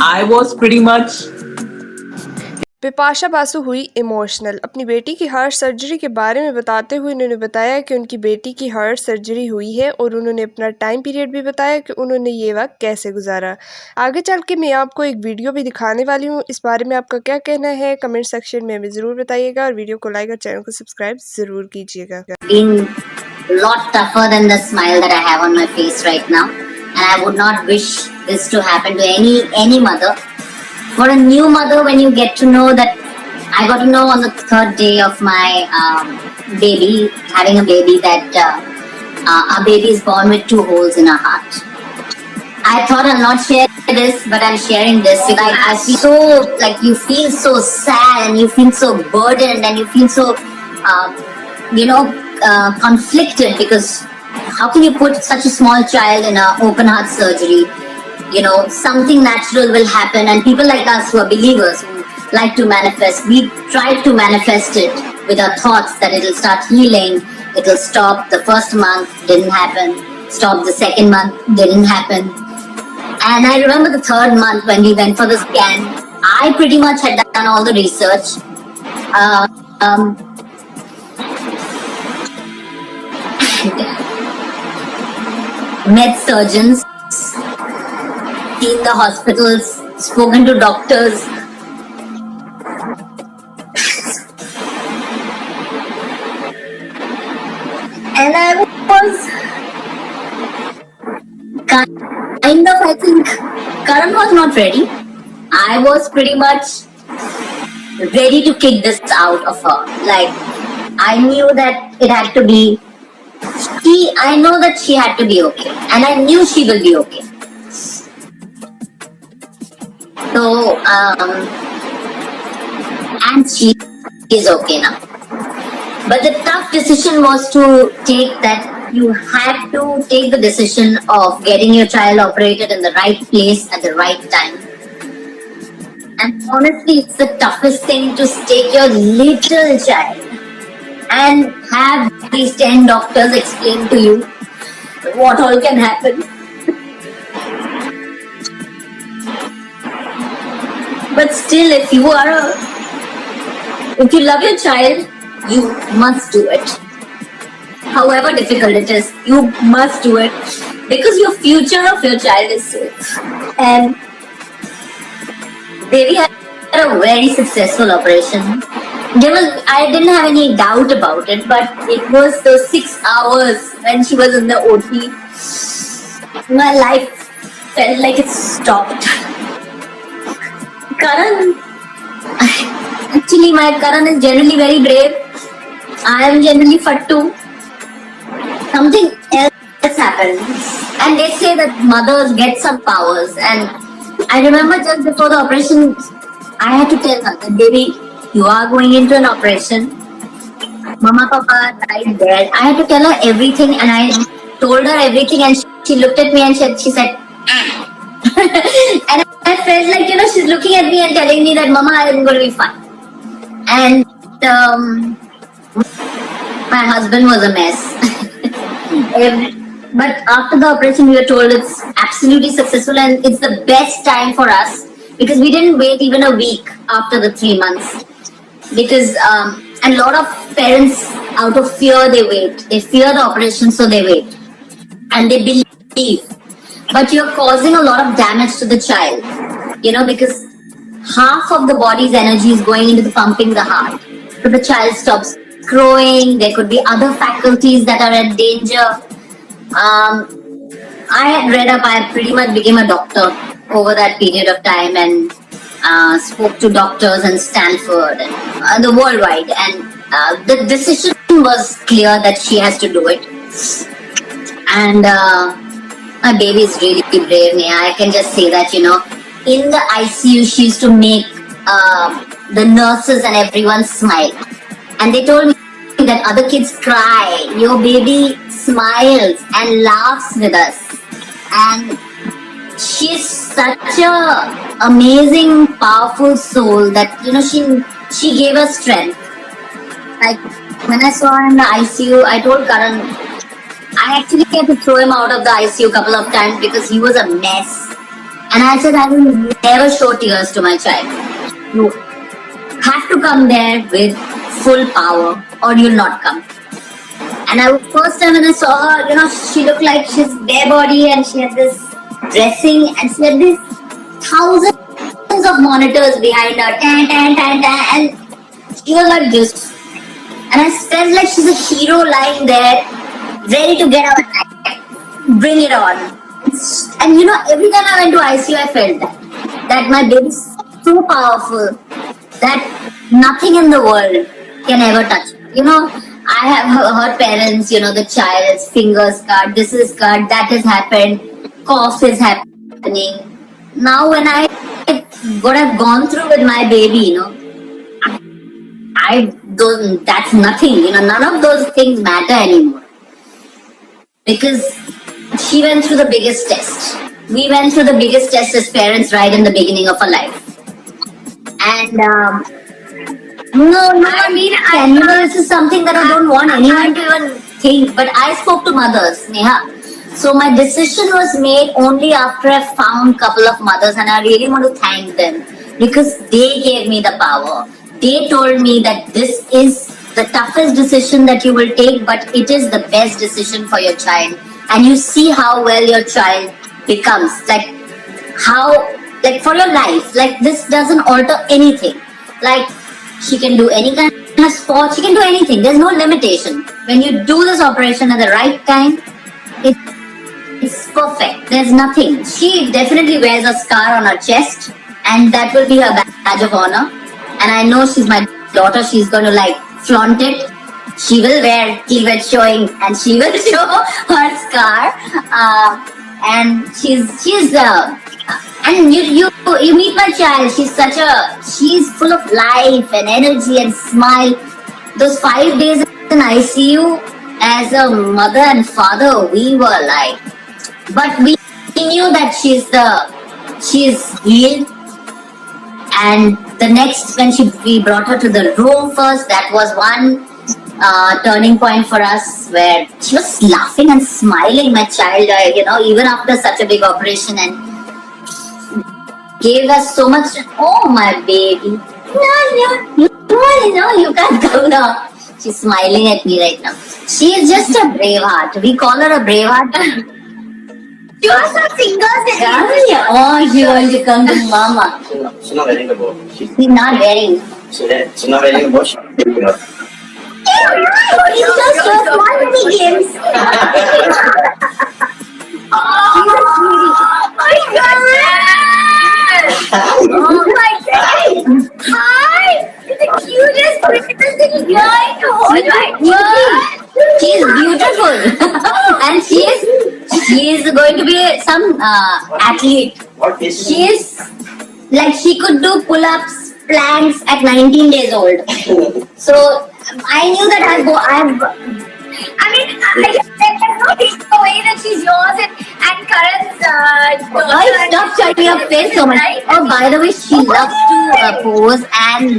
I was pretty much Bipasha Basu हुई emotional. अपनी बेटी की हार्ट सर्जरी के बारे में बताते हुए उन्होंने बताया कि उनकी बेटी की हार्ट सर्जरी हुई है और उन्होंने अपना टाइम पीरियड भी बताया कि उन्होंने ये वक्त कैसे गुजारा। आगे चल के मैं आपको एक वीडियो भी दिखाने वाली हूँ। इस बारे में आपका क्या कहना है कमेंट सेक्शन में हमें ज़रूर बताइएगा और वीडियो को लाइक और चैनल को सब्सक्राइब ज़रूर कीजिएगा। Been lot tougher than the smile that I have on my face right now, and I would not wish this to happen to any mother. For a new mother, when you get to know that, I got to know on the third day of my having a baby, that our baby is born with 2 holes in her heart. I thought I'll not share this, but I'm sharing this because I feel so, like, you feel so sad and you feel so burdened and you feel so, conflicted, because how can you put such a small child in a open heart surgery? Something natural will happen, and people like us who are believers, who like to manifest, we try to manifest it with our thoughts that it'll start healing, it'll stop. The first month didn't happen, stop the second month didn't happen, and I remember the third month when we went for the scan, I pretty much had done all the research. Met surgeons, seen the hospitals, spoken to doctors. And I was kind of, I think, Karan was not ready. I was pretty much ready to kick this out of her. Like, I knew that it had to be, I know that she had to be okay. And I knew she will be okay. So, and she is okay now. But the tough decision was to take that you had to take the decision of getting your child operated in the right place at the right time. And honestly, it's the toughest thing to take your little child and have these 10 doctors explain to you what all can happen. But still, if you love your child, you must do it. However difficult it is, you must do it, because your future of your child is safe. And Devi had a very successful operation. I didn't have any doubt about it, but it was those 6 hours when she was in the OT. My life felt like it stopped. Karan, actually my Karan is generally very brave. I am generally fattu. Something else happened. And they say that mothers get some powers. And I remember just before the operation, I had to tell her that, baby, you are going into an operation. Mama, Papa, right there. I had to tell her everything, and I told her everything, and she looked at me and she said, and I felt like, she's looking at me and telling me that, Mama, I'm going to be fine. And my husband was a mess. But after the operation, we were told it's absolutely successful and it's the best time for us, because we didn't wait even a week after the 3 months. Because and a lot of parents, out of fear, they wait. They fear the operation, so they wait. And they believe. But you're causing a lot of damage to the child, because half of the body's energy is going into pumping the heart. So the child stops growing. There could be other faculties that are at danger. I had read up. I pretty much became a doctor over that period of time, and spoke to doctors in Stanford and the worldwide. And the decision was clear that she has to do it. And my baby is really brave, Neha. I can just say that, in the ICU, she used to make the nurses and everyone smile. And they told me that other kids cry. Your baby smiles and laughs with us. And she's such a amazing, powerful soul that, she gave us strength. Like, when I saw her in the ICU, I told Karan, I actually had to throw him out of the ICU a couple of times because he was a mess. And I said, I will never show tears to my child. You have to come there with full power or you'll not come. And I was first time when I saw her, she looked like she's bare body and she had this dressing and she had these thousands of monitors behind her. Tan, tan, tan, tan, and she was like this. And I felt like she's a hero lying there, ready to get out and bring it on. And every time I went to ICU, I felt that my baby's so powerful that nothing in the world can ever touch her. I have heard parents, the child's fingers cut, this is cut, that has happened, cough is happening. Now when what I've gone through with my baby, I don't, that's nothing, none of those things matter anymore. Because she went through the biggest test. We went through the biggest test as parents right in the beginning of our life. And cannibals is something that I don't want anyone to even think. But I spoke to mothers, Neha. So my decision was made only after I found a couple of mothers, and I really want to thank them because they gave me the power. They told me that this is the toughest decision that you will take, but it is the best decision for your child. And you see how well your child becomes. For your life. This doesn't alter anything. She can do any kind of sport. She can do anything. There's no limitation. When you do this operation at the right time, it's perfect. There's nothing. She definitely wears a scar on her chest, and that will be her badge of honor. And I know she's my daughter. She's going to flaunt it. She will wear cleavage showing, and she will show her scar. And and you meet my child. She's full of life and energy and smile. Those 5 days in ICU, as a mother and father, we were but we knew that she's healed. And the next, when we brought her to the room first, that was one turning point for us, where she was laughing and smiling, my child, even after such a big operation, and gave us so much. Oh, my baby. No, you can't come now. She's smiling at me right now. She is just a brave heart. We call her a brave heart. She was a singer. Oh, she wants to come to mama. She's not wearing the bow. She's not wearing. She's not wearing the bow. She's taking it off. You just show small mini games. Oh my god! Oh my god! Hi! The cutest princess in life! Oh my god! She's beautiful, and she is going to be some athlete. What is She is she could do pull-ups, planks at 19 days old. So I knew that there's no way that she's yours and Karan's daughter. Stop shutting your face so much. Oh, by the way, she loves to pose and